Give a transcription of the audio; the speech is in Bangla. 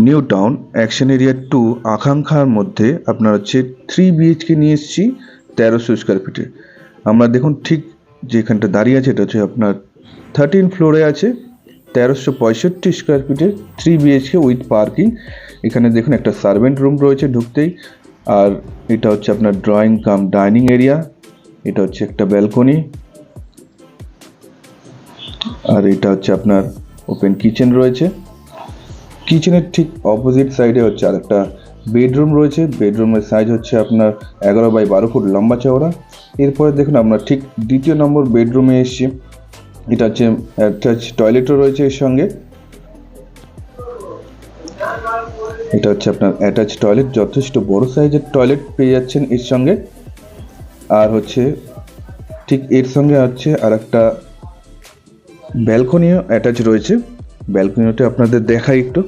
নিউ টাউন অ্যাকশন এরিয়া 2 আকাঙ্ক্ষার মধ্যে আপনার হচ্ছে 3 BHK নিয়ে এসেছি 1300 স্কোয়ার ফিটে। আমরা দেখুন ঠিক যেখানটা দাঁড়িয়ে আছে এটা হচ্ছে আপনার 13 ফ্লোরে আছে 1365 স্কোয়ার ফিটের 3 BHK উইথ পার্কিং। এখানে দেখুন একটা সার্ভেন্ট রুম রয়েছে ঢুকতেই, আর এটা হচ্ছে আপনার ড্রয়িং কাম ডাইনিং এরিয়া, এটা হচ্ছে একটা ব্যালকনি, আর এটা হচ্ছে আপনার ওপেন কিচেন রয়েছে। কিচেনের ঠিক অপোজিট সাইডে হচ্ছে আর একটা বেডরুম রয়েছে। বেডরুমের সাইজ হচ্ছে আপনার 11 বাই 12 ফুট লম্বা চওড়া। এরপরে দেখুন আমরা ঠিক দ্বিতীয় নম্বর বেডরুমে এসেছি। এটা হচ্ছে অ্যাটাচ টয়লেটও রয়েছে এর সঙ্গে। এটা হচ্ছে আপনার অ্যাটাচ টয়লেট, যথেষ্ট বড় সাইজের টয়লেট পেয়ে যাচ্ছেন এর সঙ্গে। আর হচ্ছে ঠিক এর সঙ্গে হচ্ছে আর একটা ব্যালকনিও অ্যাটাচ রয়েছে। ব্যালকনিটা আপনাদের দেখাই একটু।